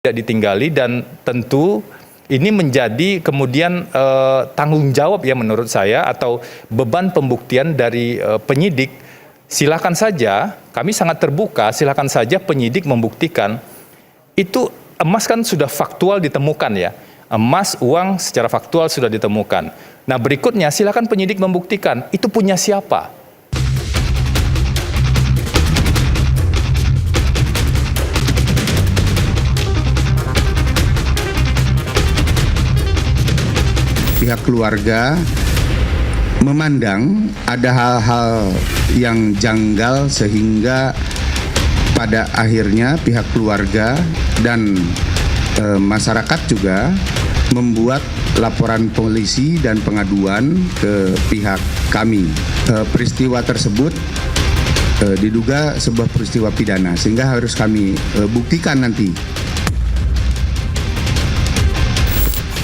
tidak ditinggali, dan tentu ini menjadi kemudian tanggung jawab ya menurut saya, atau beban pembuktian dari penyidik. Silakan saja, kami sangat terbuka, silakan saja penyidik membuktikan. Itu emas kan sudah faktual ditemukan ya, emas, uang secara faktual sudah ditemukan. Nah berikutnya silakan penyidik membuktikan itu punya siapa. Pihak keluarga memandang ada hal-hal yang janggal sehingga pada akhirnya pihak keluarga dan masyarakat juga membuat laporan polisi dan pengaduan ke pihak kami. Peristiwa tersebut diduga sebuah peristiwa pidana sehingga harus kami buktikan nanti.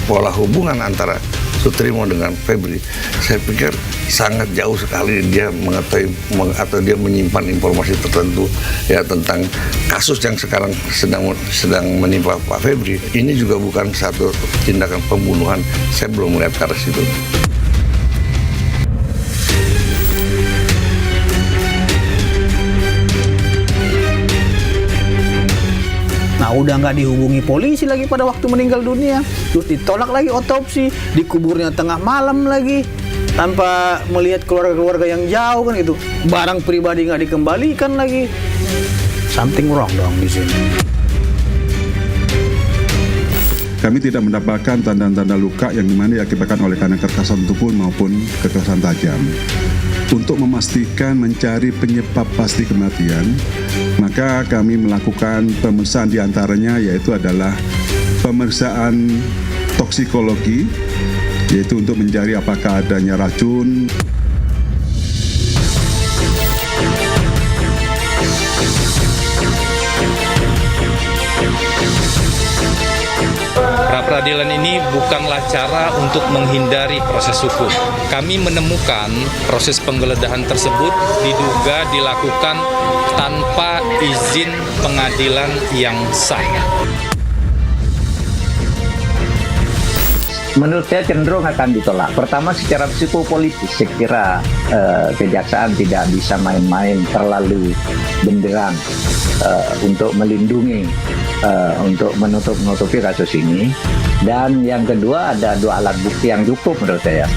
Pola hubungan antara Sutrimo dengan Febri, saya pikir sangat jauh sekali dia mengetahui atau dia menyimpan informasi tertentu ya tentang kasus yang sekarang sedang menimpa Pak Febri. Ini juga bukan satu tindakan pembunuhan. Saya belum melihat ke arah situ. Nah udah nggak dihubungi polisi lagi pada waktu meninggal dunia, terus ditolak lagi otopsi, dikuburnya tengah malam lagi, tanpa melihat keluarga-keluarga yang jauh kan itu, barang pribadi nggak dikembalikan lagi, something wrong dong di sini. Kami tidak mendapatkan tanda-tanda luka yang dimana diakibatkan oleh karena kekerasan tubuh maupun kekerasan tajam. Untuk memastikan mencari penyebab pasti kematian, maka kami melakukan pemeriksaan diantaranya yaitu adalah pemeriksaan toksikologi, yaitu untuk mencari apakah adanya racun. Pra-peradilan ini bukanlah cara untuk menghindari proses hukum. Kami menemukan proses penggeledahan tersebut diduga dilakukan tanpa izin pengadilan yang sah. Menurut saya cenderung akan ditolak. Pertama secara psikopolitis, saya kira kejaksaan tidak bisa main-main terlalu benderang untuk melindungi, untuk menutupi kasus ini. Dan yang kedua ada dua alat bukti yang cukup menurut saya.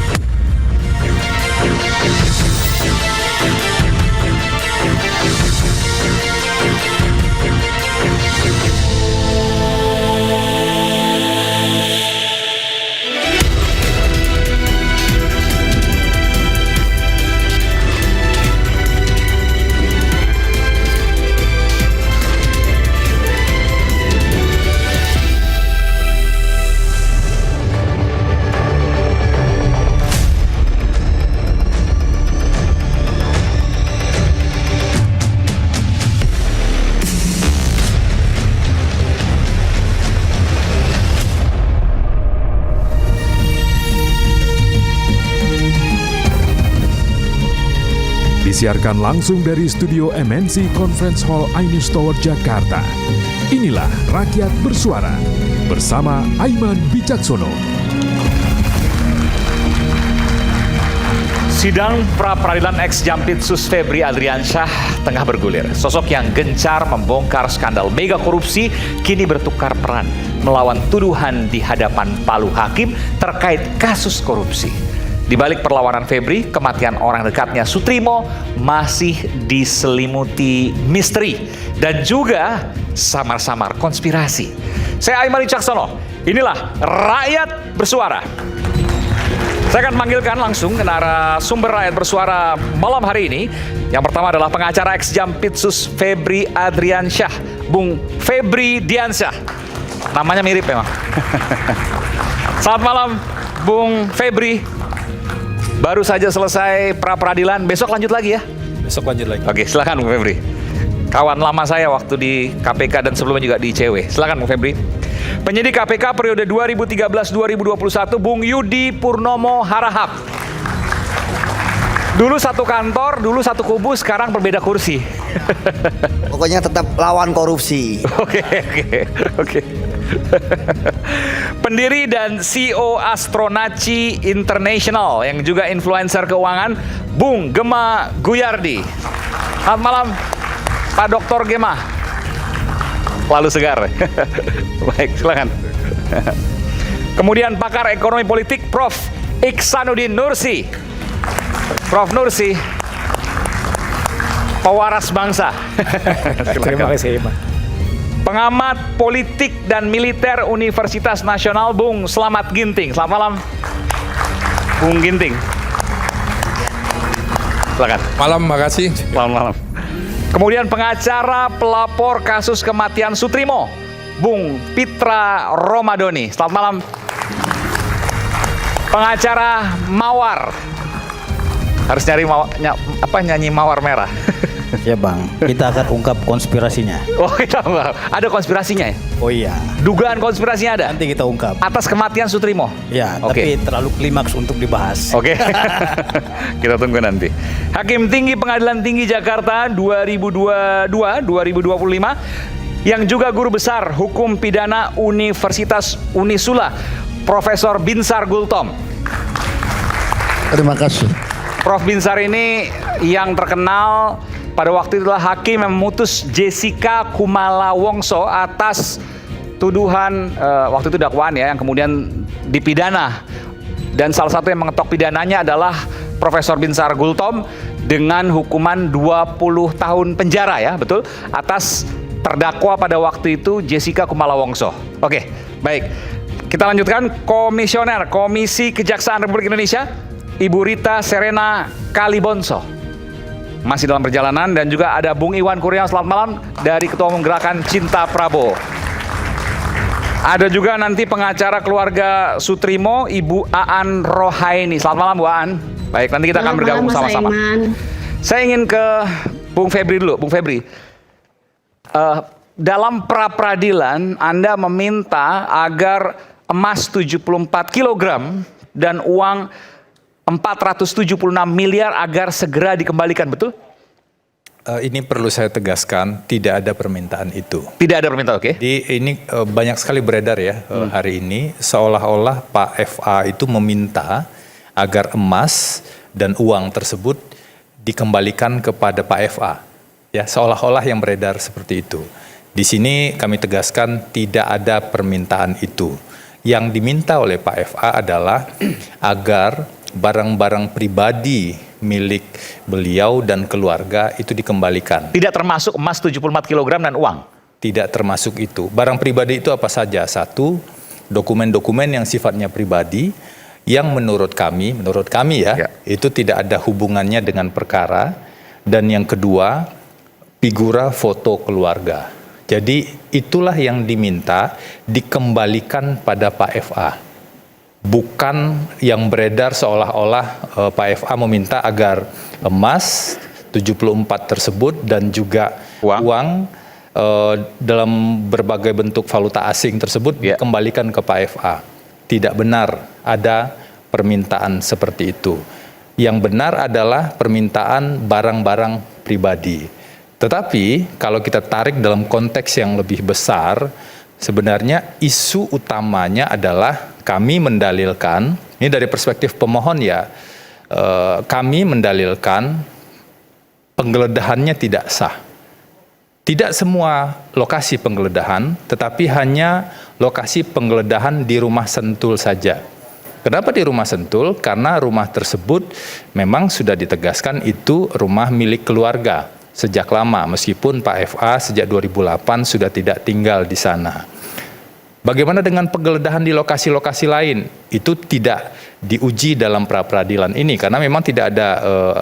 Disiarkan langsung dari studio MNC Conference Hall Ainus Tower, Jakarta. Inilah Rakyat Bersuara bersama Aiman Wicaksono. Sidang pra-peradilan ex-Jampitsus Febri Adriansyah tengah bergulir. Sosok yang gencar membongkar skandal mega korupsi kini bertukar peran melawan tuduhan di hadapan palu hakim terkait kasus korupsi. Di balik perlawanan Febri, kematian orang dekatnya Sutrimo masih diselimuti misteri dan juga samar-samar konspirasi. Saya Aiman Wicaksono, inilah Rakyat Bersuara. Saya akan panggilkan langsung ke narasumber Rakyat Bersuara malam hari ini. Yang pertama adalah pengacara ex-Jampitsus Febri Adriansyah, Bung Febri Diansyah. Namanya mirip memang. Selamat malam, Bung Febri. Baru saja selesai pra-peradilan, besok lanjut lagi ya? Besok lanjut lagi. Oke, silakan Bung Febri. Kawan lama saya waktu di KPK dan sebelumnya juga di ICW. Silakan Bung Febri. Penyidik KPK periode 2013-2021, Bung Yudi Purnomo Harahap. Dulu satu kantor, dulu satu kubu, sekarang berbeda kursi. Pokoknya tetap lawan korupsi. Oke. Pendiri dan CEO Astronaci International yang juga influencer keuangan, Bung Gema Guyardi. Selamat malam, Pak Dr. Gema. Lalu segar. Baik, silakan. Kemudian pakar ekonomi politik, Prof. Iksanuddin Nursi. Prof. Nursi, pewaras bangsa. Terima kasih, Pak. Pengamat politik dan militer Universitas Nasional, Bung Slamet Ginting. Selamat malam, Bung Ginting. Silakan. Malam, makasih. Selamat malam. Kemudian pengacara pelapor kasus kematian Sutrimo, Bung Pitra Romadoni. Selamat malam. Pengacara Mawar. Harus nyanyi Mawar Merah. Ya Bang, kita akan ungkap konspirasinya. Oh, kita ada konspirasinya ya? Oh iya, Dugaan konspirasinya ada? nanti kita ungkap. Atas kematian Sutrimo? Ya, Oke. tapi terlalu klimaks untuk dibahas. Oke, kita tunggu nanti. Hakim Tinggi Pengadilan Tinggi Jakarta 2022-2025 yang juga guru besar hukum pidana Universitas Unisula, Profesor Binsar Gultom. Terima kasih. Prof. Binsar ini yang terkenal pada waktu itulah hakim yang memutus Jessica Kumala Wongso atas tuduhan waktu itu dakwaan ya yang kemudian dipidana, dan salah satu yang mengetok pidananya adalah Profesor Binsar Gultom dengan hukuman 20 tahun penjara ya, betul, atas terdakwa pada waktu itu Jessica Kumala Wongso. Oke, baik. Kita lanjutkan. Komisioner Komisi Kejaksaan Republik Indonesia, Ibu Rita Serena Kalibonso masih dalam perjalanan, dan juga ada Bung Iwan Kurniawan, selamat malam, dari Ketua Umum Gerakan Cinta Prabowo. Ada juga nanti pengacara keluarga Sutrimo, Ibu Aan Rohaini. Selamat malam Bu Aan. Baik, nanti kita akan bergabung sama-sama. Saya ingin ke Bung Febri dulu. Bung Febri, dalam pra-peradilan Anda meminta agar emas 74 kg dan uang 476 miliar agar segera dikembalikan, betul? Ini perlu saya tegaskan, tidak ada permintaan itu. Tidak ada permintaan, oke. Jadi ini banyak sekali beredar ya hari ini, seolah-olah Pak FA itu meminta agar emas dan uang tersebut dikembalikan kepada Pak FA. Ya, seolah-olah yang beredar seperti itu. Di sini kami tegaskan tidak ada permintaan itu. Yang diminta oleh Pak FA adalah agar barang-barang pribadi milik beliau dan keluarga itu dikembalikan. Tidak termasuk emas 74 kg dan uang? Tidak termasuk itu. Barang pribadi itu apa saja? Satu, dokumen-dokumen yang sifatnya pribadi yang menurut kami ya, itu tidak ada hubungannya dengan perkara. Dan yang kedua, figura foto keluarga. Jadi itulah yang diminta dikembalikan pada Pak FA. Bukan yang beredar seolah-olah Pak FA meminta agar emas 74 tersebut dan juga uang dalam berbagai bentuk valuta asing tersebut dikembalikan ke Pak FA. Tidak benar ada permintaan seperti itu. Yang benar adalah permintaan barang-barang pribadi. Tetapi kalau kita tarik dalam konteks yang lebih besar, sebenarnya isu utamanya adalah kami mendalilkan, ini dari perspektif pemohon ya, kami mendalilkan penggeledahannya tidak sah. Tidak semua lokasi penggeledahan, tetapi hanya lokasi penggeledahan di rumah Sentul saja. Kenapa di rumah Sentul? Karena rumah tersebut memang sudah ditegaskan itu rumah milik keluarga sejak lama, meskipun Pak FA sejak 2008 sudah tidak tinggal di sana. Bagaimana dengan penggeledahan di lokasi-lokasi lain? Itu tidak diuji dalam pra-peradilan ini karena memang tidak ada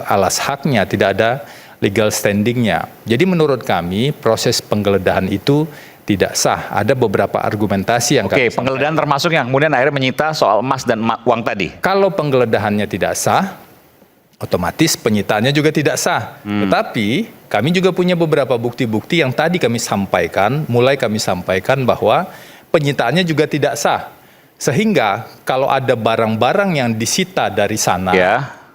alas haknya, tidak ada legal standingnya. Jadi menurut kami proses penggeledahan itu tidak sah. Ada beberapa argumentasi yang Oke, penggeledahan termasuk yang kemudian akhirnya menyita soal emas dan uang tadi. Kalau penggeledahannya tidak sah, otomatis penyitaannya juga tidak sah. Tetapi kami juga punya beberapa bukti-bukti yang tadi kami sampaikan, bahwa penyitaannya juga tidak sah. Sehingga kalau ada barang-barang yang disita dari sana,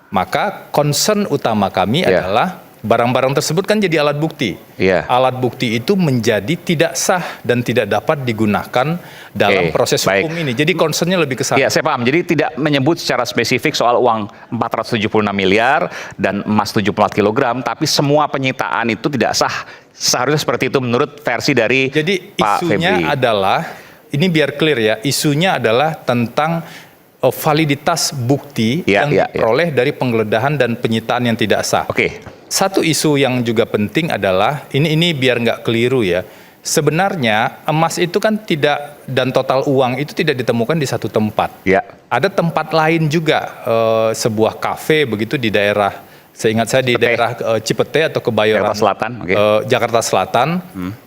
maka concern utama kami adalah barang-barang tersebut kan jadi alat bukti. Iya. Alat bukti itu menjadi tidak sah dan tidak dapat digunakan dalam proses baik. hukum ini. Jadi concernnya lebih ke sana. Iya, saya paham. Jadi tidak menyebut secara spesifik soal uang 476 miliar dan emas 74 kg, tapi semua penyitaan itu tidak sah. Seharusnya seperti itu menurut versi dari Jadi Pak isunya Febri. adalah, ini biar clear ya, isunya adalah tentang validitas bukti yang diperoleh dari penggeledahan dan penyitaan yang tidak sah. Oke. Satu isu yang juga penting adalah, ini biar nggak keliru ya, sebenarnya emas itu kan tidak, dan total uang itu tidak ditemukan di satu tempat. Ya. Ada tempat lain juga, sebuah kafe begitu di daerah, seingat saya di daerah Cipete atau Kebayoran, Jakarta Selatan, Jakarta Selatan,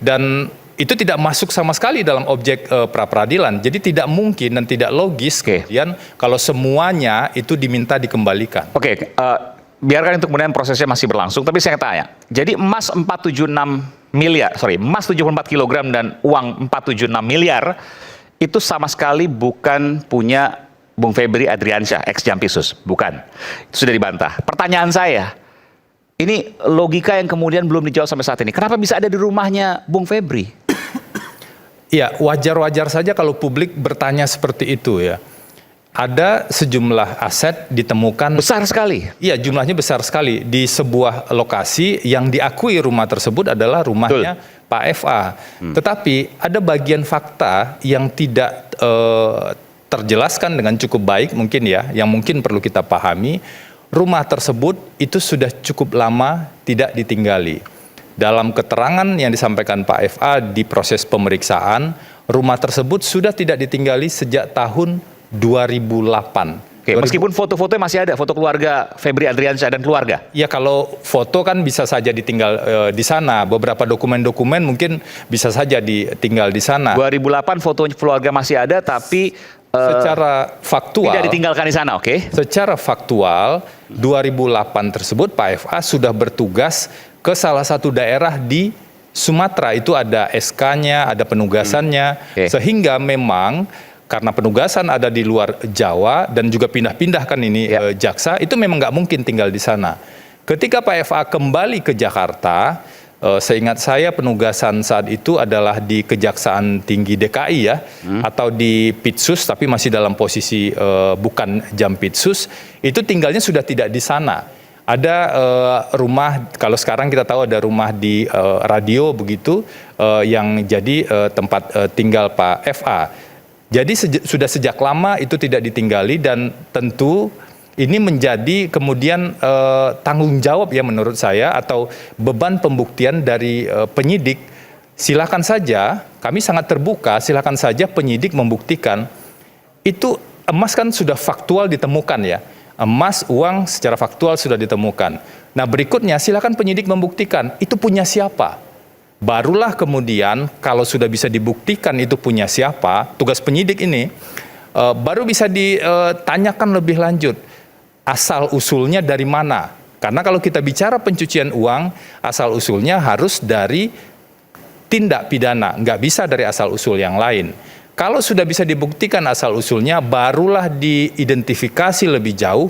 dan itu tidak masuk sama sekali dalam objek pra-peradilan. Jadi tidak mungkin dan tidak logis kemudian kalau semuanya itu diminta dikembalikan. Oke, biarkan itu kemudian prosesnya masih berlangsung, tapi saya tanya. Jadi emas 74 kg dan uang 476 miliar itu sama sekali bukan punya Bung Febri Adriansyah, ex Jampisus, bukan. Itu sudah dibantah. Pertanyaan saya, ini logika yang kemudian belum dijawab sampai saat ini. Kenapa bisa ada di rumahnya Bung Febri? Iya, wajar-wajar saja kalau publik bertanya seperti itu ya. Ada sejumlah aset ditemukan besar sekali. Iya, jumlahnya besar sekali di sebuah lokasi yang diakui rumah tersebut adalah rumahnya Pak FA. Tetapi ada bagian fakta yang tidak terjelaskan dengan cukup baik mungkin ya, yang mungkin perlu kita pahami. Rumah tersebut itu sudah cukup lama tidak ditinggali. Dalam keterangan yang disampaikan Pak FA di proses pemeriksaan, rumah tersebut sudah tidak ditinggali sejak tahun 2008. Oke, meskipun foto-fotonya masih ada, foto keluarga Febri Adriansyah dan keluarga. Ya, kalau foto kan bisa saja ditinggal di sana. Beberapa dokumen-dokumen mungkin bisa saja ditinggal di sana. 2008 foto keluarga masih ada, tapi secara faktual tidak ditinggalkan di sana, oke? Secara faktual, 2008 tersebut Pak FA sudah bertugas ke salah satu daerah di Sumatera. Itu ada SK-nya, ada penugasannya, sehingga memang karena penugasan ada di luar Jawa dan juga pindah-pindah kan ini jaksa, itu memang nggak mungkin tinggal di sana. Ketika Pak FA kembali ke Jakarta, seingat saya penugasan saat itu adalah di Kejaksaan Tinggi DKI ya, atau di Pitsus, tapi masih dalam posisi bukan Jampitsus, itu tinggalnya sudah tidak di sana. Ada rumah, kalau sekarang kita tahu ada rumah di radio begitu, yang jadi tempat tinggal Pak FA. Jadi sudah sejak lama itu tidak ditinggali, dan tentu ini menjadi kemudian tanggung jawab ya menurut saya, atau beban pembuktian dari penyidik. Silakan saja, kami sangat terbuka, silakan saja penyidik membuktikan. Itu emas kan sudah faktual ditemukan ya. Emas, uang secara faktual sudah ditemukan. Nah berikutnya silakan penyidik membuktikan itu punya siapa. Barulah kemudian kalau sudah bisa dibuktikan itu punya siapa, tugas penyidik ini baru bisa ditanyakan lebih lanjut. Asal usulnya dari mana? Karena kalau kita bicara pencucian uang, asal usulnya harus dari tindak pidana, nggak bisa dari asal usul yang lain. Kalau sudah bisa dibuktikan asal usulnya, barulah diidentifikasi lebih jauh.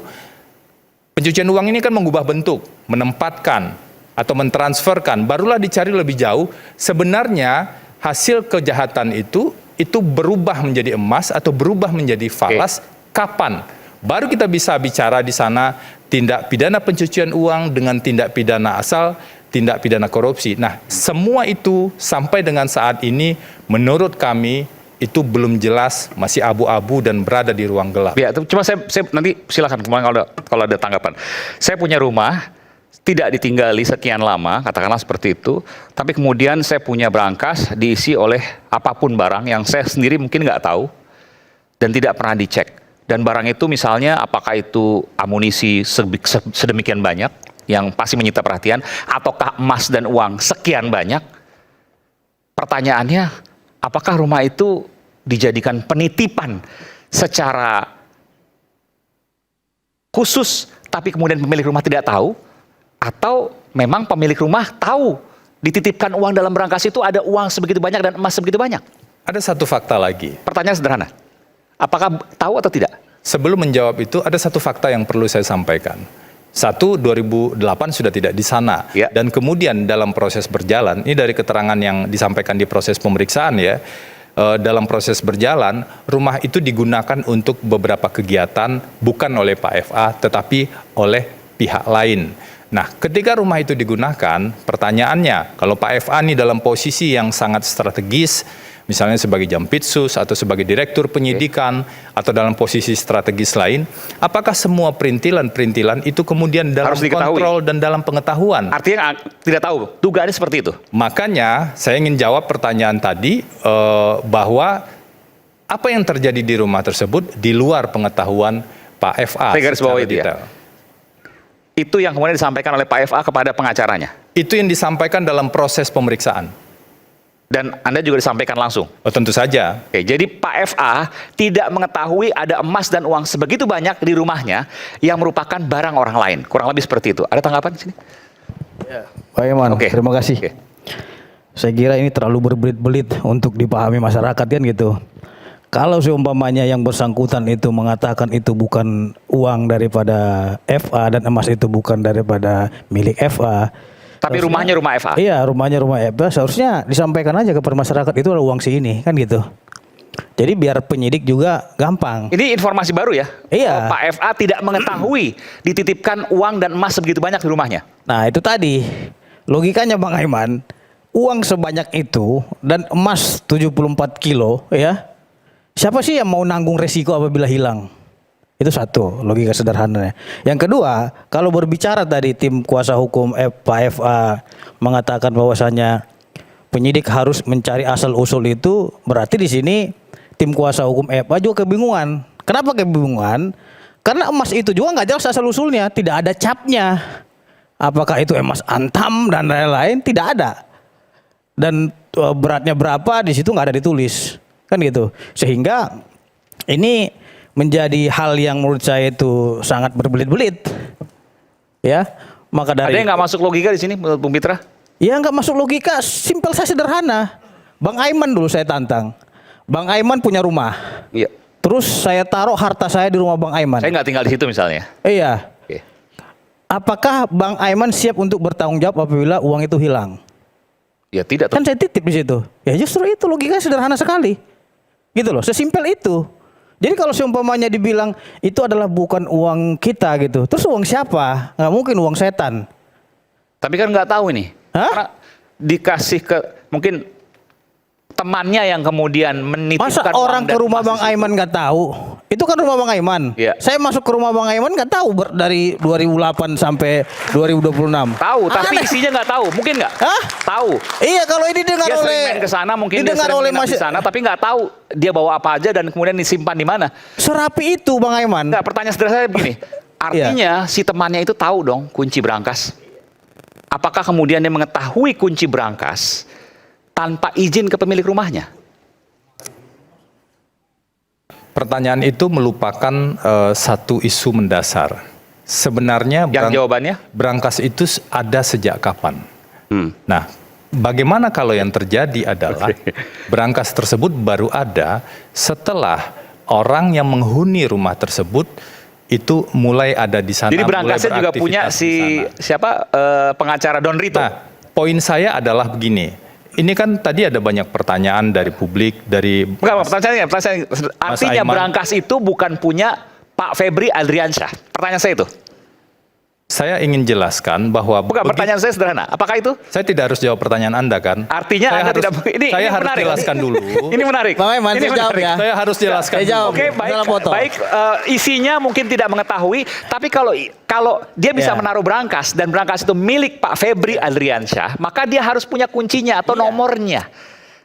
Pencucian uang ini kan mengubah bentuk, menempatkan atau mentransferkan, barulah dicari lebih jauh. Sebenarnya hasil kejahatan itu berubah menjadi emas atau berubah menjadi falas kapan? Baru kita bisa bicara di sana tindak pidana pencucian uang dengan tindak pidana asal, tindak pidana korupsi. Nah, semua itu sampai dengan saat ini menurut kami itu belum jelas, masih abu-abu dan berada di ruang gelap. Ya, cuma saya nanti silakan kemarin kalau ada tanggapan. Saya punya rumah tidak ditinggali sekian lama, katakanlah seperti itu, tapi kemudian saya punya berangkas diisi oleh apapun barang yang saya sendiri mungkin nggak tahu dan tidak pernah dicek. Dan barang itu misalnya apakah itu amunisi sedemikian banyak yang pasti menyita perhatian, ataukah emas dan uang sekian banyak. Pertanyaannya, apakah rumah itu dijadikan penitipan secara khusus, tapi kemudian pemilik rumah tidak tahu, atau memang pemilik rumah tahu dititipkan uang dalam berangkas itu ada uang sebegitu banyak dan emas sebegitu banyak? Ada satu fakta lagi. Pertanyaan sederhana, apakah tahu atau tidak? Sebelum menjawab itu, ada satu fakta yang perlu saya sampaikan. Satu, 2008 sudah tidak di sana. Ya. Dan kemudian dalam proses berjalan, ini dari keterangan yang disampaikan di proses pemeriksaan ya, dalam proses berjalan, rumah itu digunakan untuk beberapa kegiatan bukan oleh Pak FA, tetapi oleh pihak lain. Nah, ketika rumah itu digunakan, pertanyaannya, kalau Pak FA ini dalam posisi yang sangat strategis, misalnya sebagai Jampitsus atau sebagai Direktur Penyidikan atau dalam posisi strategis lain, apakah semua perintilan-perintilan itu kemudian dalam Harus diketahui. kontrol dan dalam pengetahuan? Artinya tidak tahu, dugaannya seperti itu. Makanya saya ingin jawab pertanyaan tadi bahwa apa yang terjadi di rumah tersebut di luar pengetahuan Pak FA. Saya garis bawahi secara itu ya. detail. Itu yang kemudian disampaikan oleh Pak FA kepada pengacaranya. Itu yang disampaikan dalam proses pemeriksaan. Dan Anda juga disampaikan langsung. Oh, tentu saja. Oke, jadi Pak FA tidak mengetahui ada emas dan uang sebegitu banyak di rumahnya yang merupakan barang orang lain. Kurang lebih seperti itu. Ada tanggapan di sini? Pak Iman, Oke. terima kasih. Oke. Saya kira ini terlalu berbelit-belit untuk dipahami masyarakat kan gitu. Kalau seumpamanya yang bersangkutan itu mengatakan itu bukan uang daripada FA dan emas itu bukan daripada milik FA. Tapi rumahnya rumah FA. Iya, rumahnya rumah FA. Seharusnya disampaikan aja kepada masyarakat itu adalah uang si ini kan gitu. Jadi biar penyidik juga gampang. Ini informasi baru ya? Iya. Pak FA tidak mengetahui dititipkan uang dan emas sebegitu banyak di rumahnya. Nah itu tadi logikanya Bang Aiman, uang sebanyak itu dan emas 74 kilo ya, siapa sih yang mau nanggung resiko apabila hilang? Itu satu logika sederhananya. Yang kedua, kalau berbicara tadi tim kuasa hukum Pak FA mengatakan bahwasanya penyidik harus mencari asal usul itu, berarti di sini tim kuasa hukum FA juga kebingungan. Kenapa kebingungan? Karena emas itu juga nggak jelas asal usulnya, tidak ada capnya. Apakah itu emas antam dan lain-lain? Tidak ada. Dan beratnya berapa di situ nggak ada ditulis, kan gitu. Sehingga ini menjadi hal yang menurut saya itu sangat berbelit-belit, ya. Maka dari Ada yang nggak masuk logika di sini menurut Bung Pitra? ya nggak masuk logika, simpel saya sederhana. Bang Aiman dulu saya tantang. Bang Aiman punya rumah. Iya. Terus saya taruh harta saya di rumah Bang Aiman. Saya nggak tinggal di situ misalnya. Iya. Oke. Apakah Bang Aiman siap untuk bertanggung jawab apabila uang itu hilang? Ya tidak. Kan saya titip di situ. Ya justru itu logika sederhana sekali. Gitu loh, sesimpel itu. Jadi kalau seumpamanya dibilang itu adalah bukan uang kita gitu, terus uang siapa? Nggak mungkin uang setan. Tapi kan nggak tahu ini. Hah? Karena dikasih ke mungkin temannya yang kemudian menitipkan Masa uang orang dan ke rumah emas Bang di situ. Aiman nggak tahu? Itu kan rumah Bang Aiman. Iya. Saya masuk ke rumah Bang Aiman nggak tahu dari 2008 sampai 2026. Tahu, tapi Aneh. isinya nggak tahu. Mungkin nggak? Hah? Tahu. Iya, kalau ini dengar Dia oleh sering main ke sana, mungkin dia didengar sering oleh menginap di sana, tapi nggak tahu dia bawa apa aja dan kemudian disimpan di mana. serapi itu Bang Aiman. Nggak, pertanyaan sederhana saya begini. Artinya si temannya itu tahu dong kunci berangkas. Apakah kemudian dia mengetahui kunci berangkas tanpa izin ke pemilik rumahnya? Pertanyaan itu melupakan satu isu mendasar. Sebenarnya Yang jawabannya? berangkas itu ada sejak kapan? Hmm. Nah, bagaimana kalau yang terjadi adalah berangkas tersebut baru ada setelah orang yang menghuni rumah tersebut itu mulai ada di sana. Jadi mulai berangkasnya juga punya beraktivitas di sana. siapa pengacara Don Rito. Nah, poin saya adalah begini. Ini kan tadi ada banyak pertanyaan dari publik, dari Enggak, pertanyaan artinya Aiman. berangkas itu bukan punya Pak Febri Adriansyah. Pertanyaan saya itu. Saya ingin jelaskan bahwa Bukan, pertanyaan saya sederhana. Apakah itu? saya tidak harus jawab pertanyaan Anda kan? Artinya saya Anda harus, tidak ini saya harus menarik. jelaskan dulu. Ini menarik. Bang Aiman, Ini saya jawab menarik. ya. Saya harus jelaskan. Saya jawab. dulu. Oke, baik. Dalam foto. Baik, isinya mungkin tidak mengetahui, tapi kalau dia bisa Ya. menaruh berangkas dan berangkas itu milik Pak Febri Adriansyah, maka dia harus punya kuncinya atau nomornya.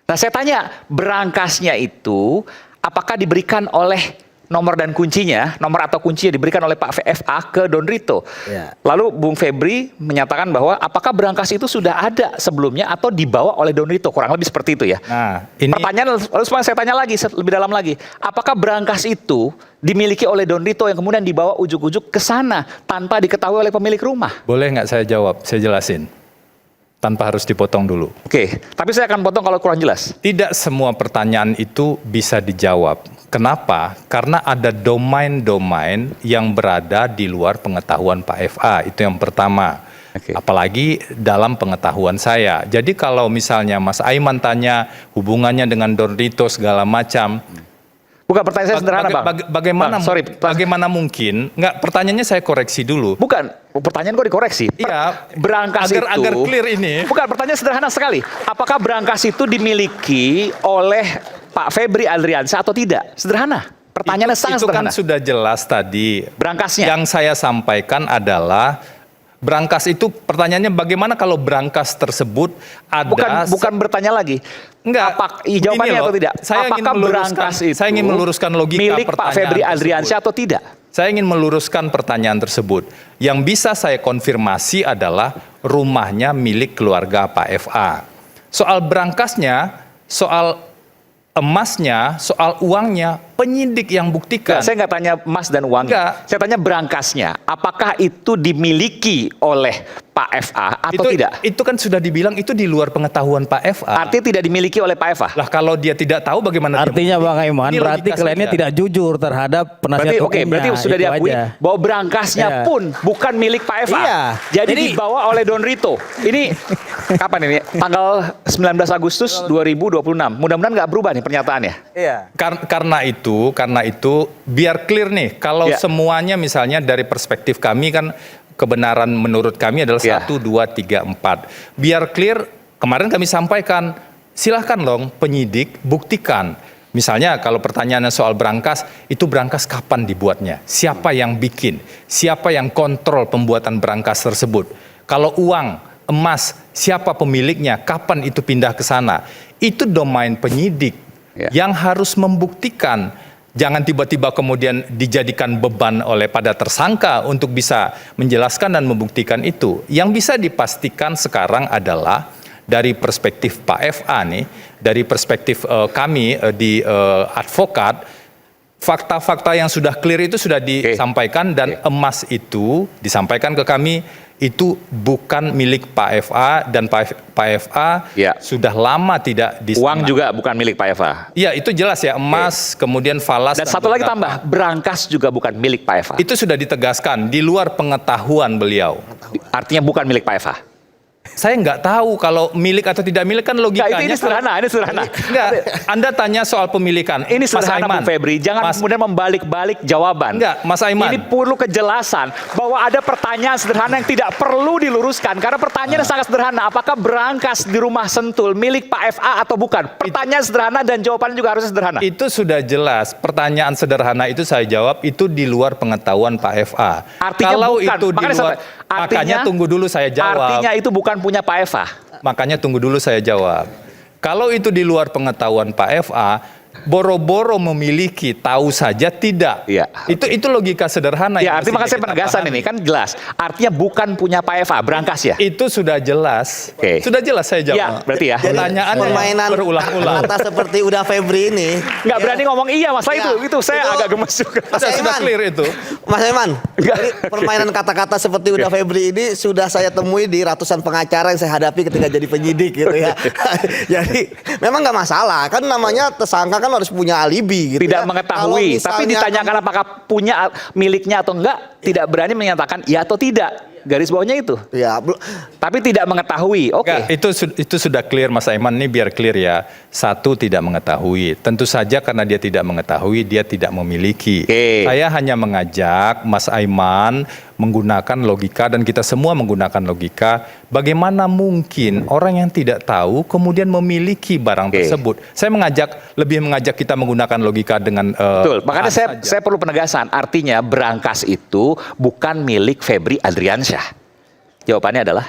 Nah, saya tanya, berangkasnya itu apakah diberikan oleh nomor dan kuncinya, nomor atau kuncinya diberikan oleh Pak VFA ke Don Rito. Ya. Lalu Bung Febri menyatakan bahwa apakah berangkas itu sudah ada sebelumnya atau dibawa oleh Don Rito, kurang lebih seperti itu ya. Nah, ini Pertanyaan lalu saya tanya lagi lebih dalam lagi, apakah berangkas itu dimiliki oleh Don Rito yang kemudian dibawa ujuk-ujuk ke sana tanpa diketahui oleh pemilik rumah? boleh nggak saya jawab? Saya jelasin. tanpa harus dipotong dulu. Oke, tapi saya akan potong kalau kurang jelas. Tidak semua pertanyaan itu bisa dijawab. Kenapa? Karena ada domain-domain yang berada di luar pengetahuan Pak FA. Itu yang pertama. Oke. Apalagi dalam pengetahuan saya. Jadi kalau misalnya Mas Aiman tanya hubungannya dengan Dornito segala macam, Bukan, pertanyaan saya sederhana, Bang. Bagaimana? Bang, sorry, Bagaimana mungkin? Enggak, pertanyaannya saya koreksi dulu. Bukan, pertanyaan kok dikoreksi. Iya, Berangkas agar itu clear ini. Bukan, pertanyaan sederhana sekali. Apakah Berangkas itu dimiliki oleh Pak Febri Adriansyah atau tidak? Sederhana. Pertanyaannya sangat itu sederhana. kan sudah jelas tadi. Berangkasnya. Yang saya sampaikan adalah berangkas itu pertanyaannya bagaimana kalau berangkas tersebut ada Bukan bertanya lagi. Enggak. Jawabannya Begini loh, atau tidak? saya ingin Apakah meluruskan- berangkas itu saya ingin meluruskan logika milik Pak pertanyaan Febri tersebut. Adriansyah atau tidak? Saya ingin meluruskan pertanyaan tersebut. Yang bisa saya konfirmasi adalah rumahnya milik keluarga Pak FA. Soal berangkasnya, soal emasnya, soal uangnya, penyidik yang buktikan. Saya nggak tanya emas dan uangnya. Enggak. Saya tanya berangkasnya. Apakah itu dimiliki oleh Pak FA atau tidak? Itu kan sudah dibilang itu di luar pengetahuan Pak FA. Artinya tidak dimiliki oleh Pak FA. Lah kalau dia tidak tahu bagaimana? Artinya dia Bang Aiman, Ini berarti logika kliennya saja. tidak jujur terhadap penasihat Berarti hukumnya. berarti sudah itu diakui aja. bahwa berangkasnya Iya. pun bukan milik Pak FA. Iya. Jadi Jadi- dibawa oleh Don Rito. Ini kapan ini? Tanggal 19 Agustus 2026. Mudah-mudahan nggak berubah nih pernyataannya. Iya. Karena itu biar clear nih, kalau Ya. semuanya misalnya dari perspektif kami kan kebenaran menurut kami adalah Ya. 1, 2, 3, 4. Biar clear, kemarin kami sampaikan, silahkan dong penyidik buktikan. Misalnya kalau pertanyaannya soal berangkas, itu berangkas kapan dibuatnya? Siapa yang bikin? Siapa yang kontrol pembuatan berangkas tersebut? Kalau uang, emas, siapa pemiliknya? Kapan itu pindah ke sana? Itu domain penyidik yang harus membuktikan. Jangan tiba-tiba kemudian dijadikan beban oleh pada tersangka untuk bisa menjelaskan dan membuktikan itu. Yang bisa dipastikan sekarang adalah dari perspektif Pak FA nih, dari perspektif kami di advokat, fakta-fakta yang sudah clear itu sudah disampaikan dan emas itu disampaikan ke kami itu bukan milik Pak FA dan Pak FA sudah lama tidak di Uang juga bukan milik Pak FA. Iya, itu jelas ya, emas, kemudian falas. Dan satu lagi tambah, berangkas juga bukan milik Pak FA. Itu sudah ditegaskan di luar pengetahuan beliau. Artinya bukan milik Pak FA. Saya nggak tahu kalau milik atau tidak milik kan logikanya. Ini sederhana, ini sederhana. Enggak, Anda tanya soal pemilikan. Ini Mas sederhana Aiman. Bung Febri, jangan kemudian membalik-balik jawaban. Enggak, Mas Aiman. Ini perlu kejelasan bahwa ada pertanyaan sederhana yang tidak perlu diluruskan karena pertanyaannya sangat sederhana. Apakah berangkas di rumah Sentul milik Pak FA atau bukan? Pertanyaan sederhana dan jawabannya juga harus sederhana. Itu sudah jelas. Pertanyaan sederhana itu saya jawab itu di luar pengetahuan Pak FA. Artinya kalau bukan. itu di luar, makanya tunggu dulu saya jawab. Artinya itu bukan punya Pak FA. Makanya tunggu dulu saya jawab. Kalau itu di luar pengetahuan Pak FA, boro-boro memiliki, tahu saja tidak. Iya. Itu logika sederhana. Ya, yang artinya mestinya makanya saya kita penegasan pahami. ini kan jelas. Artinya bukan punya Pak FA, berangkas ya. Itu sudah jelas. Oke. Sudah jelas saya jawab. Iya, berarti ya. Pertanyaan permainan berulang-ulang. kata seperti udah Febri ini. Nggak berani ngomong iya masalah Iya. itu saya Itu- agak gemes juga. Mas Sudah Aiman. clear itu. Mas Aiman, jadi permainan kata-kata seperti udah Febri ini sudah saya temui di ratusan pengacara yang saya hadapi ketika jadi penyidik gitu ya. Jadi memang nggak masalah, kan namanya tersangka kan harus punya alibi gitu Tidak ya. mengetahui, Kalau tapi misalnya ditanyakan apakah punya miliknya atau enggak, tidak berani menyatakan iya atau tidak. Garis bawahnya itu. Ya, Tapi tidak mengetahui. Oke. Enggak, itu sudah clear Mas Aiman, ini biar clear ya. Satu, tidak mengetahui. Tentu saja karena dia tidak mengetahui, dia tidak memiliki. Oke. Saya hanya mengajak Mas Aiman menggunakan logika dan kita semua menggunakan logika. Bagaimana mungkin orang yang tidak tahu kemudian memiliki barang tersebut? Saya lebih mengajak kita menggunakan logika dengan Betul. Makanya bahasa saja. saya perlu penegasan. Artinya berangkas itu bukan milik Febri Adriansyah. Jawabannya adalah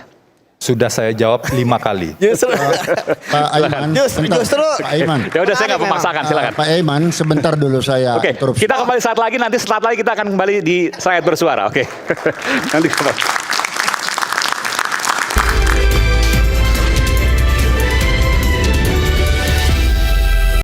Sudah saya jawab 5 kali. Justru Pak Aiman, sebentar. justru Pak Aiman. ya udah saya nggak memaksakan. Silakan. Pak Aiman, sebentar dulu saya Oke, interupsi. kita kembali saat lagi. Nanti setelah lagi kita akan kembali di Rakyat Bersuara. Oke. Nanti kembali.